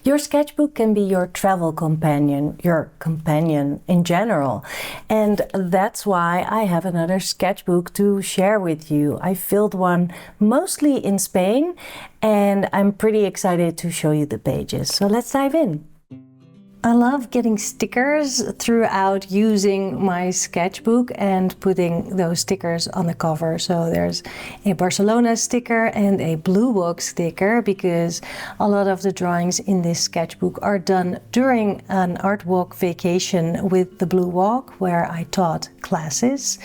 Your sketchbook can be your travel companion, your companion in general. And that's why I have another sketchbook to share with you. I filled one mostly in Spain, and I'm pretty excited to show you the pages. So let's dive in. I love getting stickers throughout using my sketchbook and putting those stickers on the cover. So there's a Barcelona sticker and a blue book sticker, because a lot of the drawings in this sketchbook are done during an art walk vacation with the Blue Walk, where I taught classes.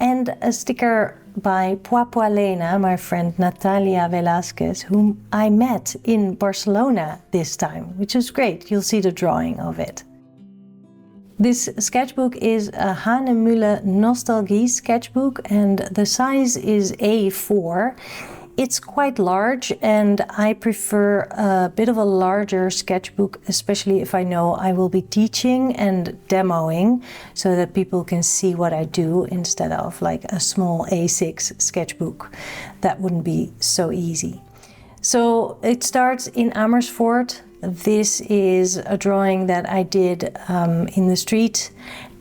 And a sticker by Lena, my friend Natalia Velasquez, whom I met in Barcelona this time, which is great. You'll see the drawing of it. This sketchbook is a Hahnemühle Nostalgie sketchbook, and the size is A4. It's quite large, and I prefer a bit of a larger sketchbook, especially if I know I will be teaching and demoing, so that people can see what I do instead of like a small A6 sketchbook. That wouldn't be so easy. So it starts in Amersfoort. This is a drawing that I did in the street,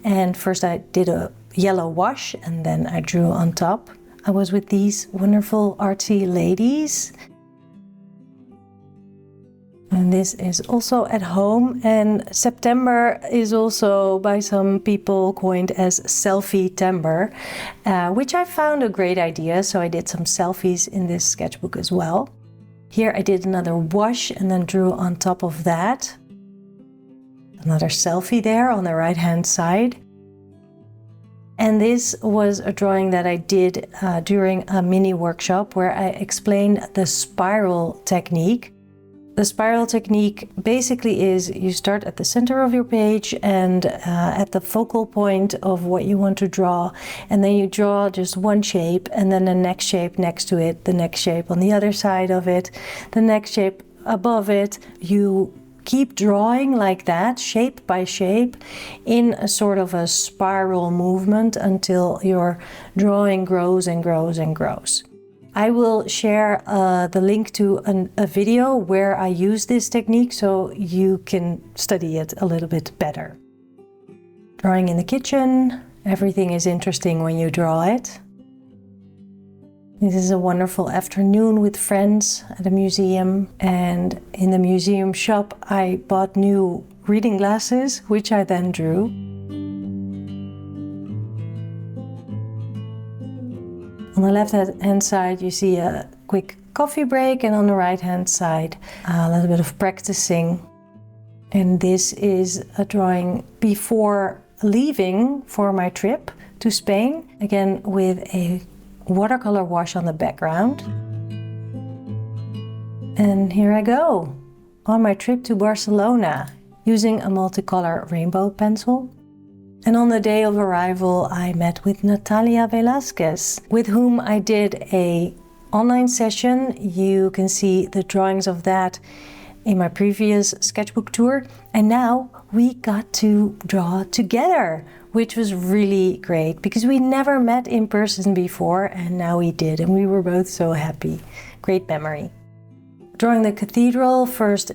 and first I did a yellow wash and then I drew on top. I was with these wonderful artsy ladies. And this is also at home, and September is also by some people coined as Selfie-tember, which I found a great idea, so I did some selfies in this sketchbook as well. Here I did another wash and then drew on top of that. Another selfie there on the right hand side. And this was a drawing that I did during a mini workshop where I explained the spiral technique. The spiral technique basically is you start at the center of your page and at the focal point of what you want to draw, and then you draw just one shape, and then the next shape next to it, the next shape on the other side of it, the next shape above it. You keep drawing like that, shape by shape, in a sort of a spiral movement until your drawing grows and grows and grows. I will share the link to a video where I use this technique so you can study it a little bit better. Drawing in the kitchen, everything is interesting when you draw it. This is a wonderful afternoon with friends at a museum, and in the museum shop I bought new reading glasses, which I then drew. On the left hand side you see a quick coffee break, and on the right hand side a little bit of practicing. And this is a drawing before leaving for my trip to Spain, again with a watercolor wash on the background. And here I go on my trip to Barcelona using a multicolor rainbow pencil. And on the day of arrival I met with Natalia Velasquez, with whom I did an online session. You can see the drawings of that in my previous sketchbook tour, and now we got to draw together, which was really great because we never met in person before, and now we did, and we were both so happy. Great memory. Drawing the cathedral, first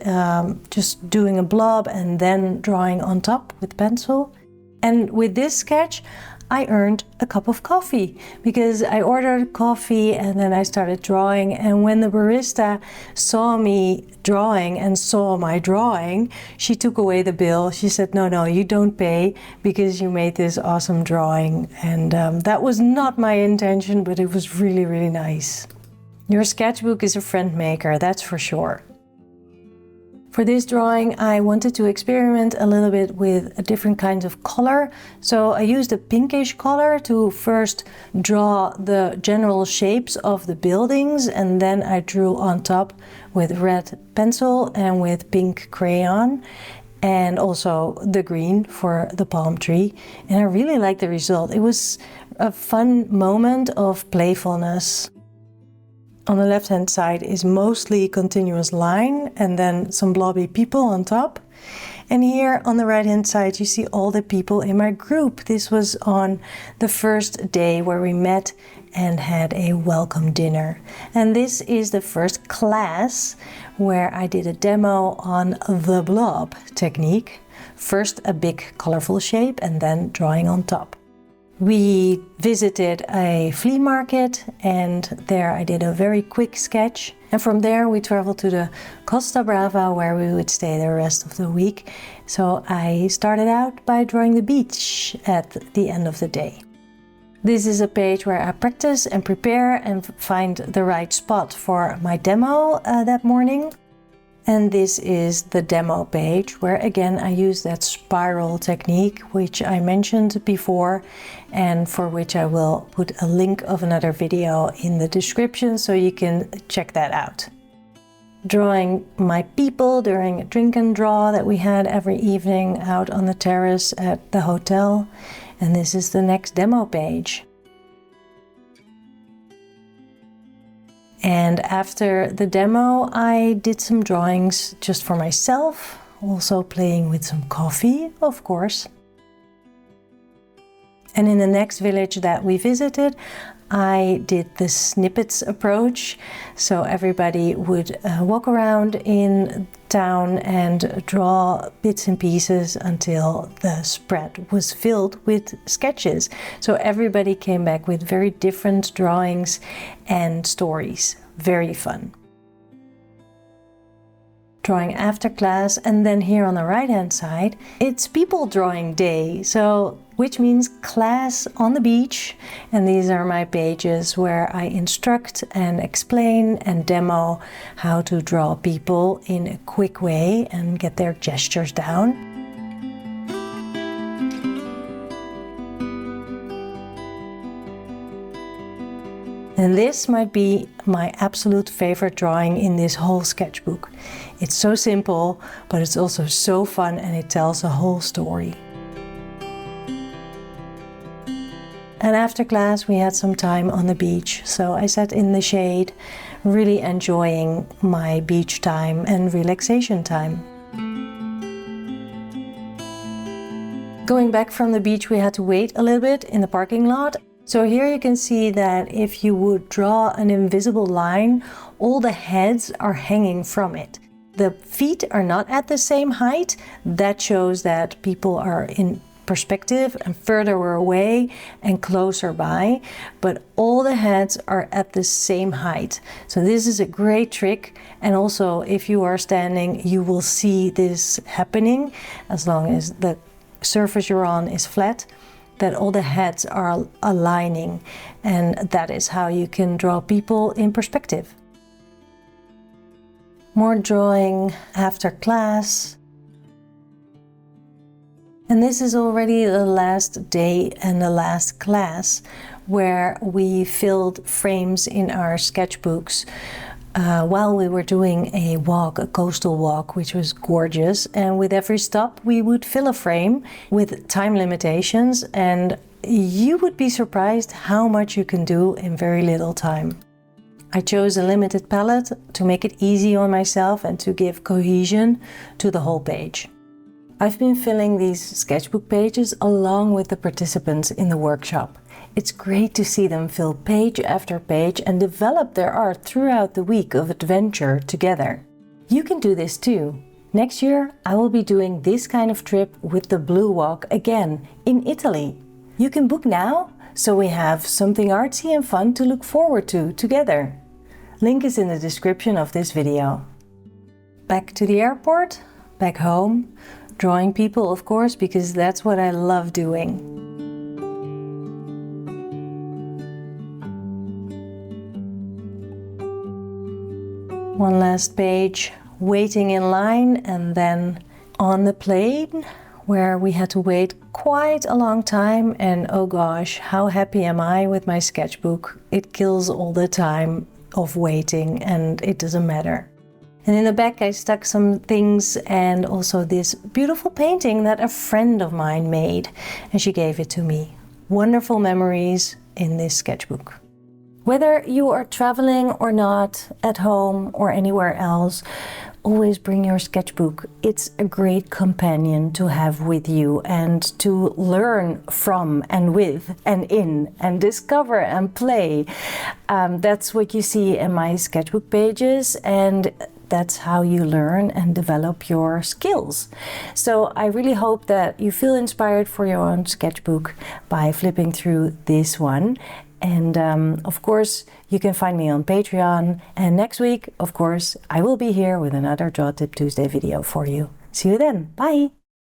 just doing a blob and then drawing on top with pencil. And with this sketch I earned a cup of coffee because I ordered coffee and then I started drawing, and when the barista saw me drawing and saw my drawing, she took away the bill. She said, no, you don't pay because you made this awesome drawing. And that was not my intention, but it was really, really nice. Your sketchbook is a friend maker, that's for sure. For this drawing I wanted to experiment a little bit with different kinds of color. So I used a pinkish color to first draw the general shapes of the buildings, and then I drew on top with red pencil and with pink crayon, and also the green for the palm tree. And I really liked the result. It was a fun moment of playfulness. On the left hand side is mostly continuous line and then some blobby people on top. And here on the right hand side you see all the people in my group. This was on the first day where we met and had a welcome dinner. And this is the first class where I did a demo on the blob technique. First a big colorful shape and then drawing on top. We visited a flea market and there I did a very quick sketch. And from there we traveled to the Costa Brava where we would stay the rest of the week. So I started out by drawing the beach at the end of the day. This is a page where I practice and prepare and find the right spot for my demo that morning. And this is the demo page where again I use that spiral technique which I mentioned before and for which I will put a link of another video in the description so you can check that out. Drawing my people during a drink and draw that we had every evening out on the terrace at the hotel. And this is the next demo page. And after the demo, I did some drawings just for myself, also playing with some coffee, of course. And in the next village that we visited, I did the snippets approach. So everybody would walk around in town and draw bits and pieces until the spread was filled with sketches. So everybody came back with very different drawings and stories. Very fun. Drawing after class, and then here on the right hand side, it's people drawing day. So which means class on the beach, and these are my pages where I instruct and explain and demo how to draw people in a quick way and get their gestures down. And this might be my absolute favorite drawing in this whole sketchbook. It's so simple, but it's also so fun and it tells a whole story. And after class we had some time on the beach, so I sat in the shade, really enjoying my beach time and relaxation time. Going back from the beach we had to wait a little bit in the parking lot. So here you can see that if you would draw an invisible line, all the heads are hanging from it. The feet are not at the same height. That shows that people are in perspective and further away and closer by, but all the heads are at the same height. So this is a great trick, and also if you are standing you will see this happening as long as the surface you're on is flat, that all the heads are aligning, and that is how you can draw people in perspective. More drawing after class. And this is already the last day and the last class where we filled frames in our sketchbooks while we were doing a walk, a coastal walk, which was gorgeous. And with every stop we would fill a frame with time limitations, and you would be surprised how much you can do in very little time. I chose a limited palette to make it easy on myself and to give cohesion to the whole page. I've been filling these sketchbook pages along with the participants in the workshop. It's great to see them fill page after page and develop their art throughout the week of adventure together. You can do this too. Next year I will be doing this kind of trip with the Blue Walk again in Italy. You can book now, so we have something artsy and fun to look forward to together. Link is in the description of this video. Back to the airport, back home, drawing people of course, because that's what I love doing. One last page, waiting in line, and then on the plane where we had to wait quite a long time, and oh gosh, how happy am I with my sketchbook. It kills all the time of waiting and it doesn't matter. And in the back I stuck some things and also this beautiful painting that a friend of mine made, and she gave it to me. Wonderful memories in this sketchbook. Whether you are traveling or not, at home or anywhere else, always bring your sketchbook. It's a great companion to have with you and to learn from and with and in and discover and play. That's what you see in my sketchbook pages, and that's how you learn and develop your skills. So I really hope that you feel inspired for your own sketchbook by flipping through this one. And of course, you can find me on Patreon. And next week, of course, I will be here with another Draw Tip Tuesday video for you. See you then. Bye!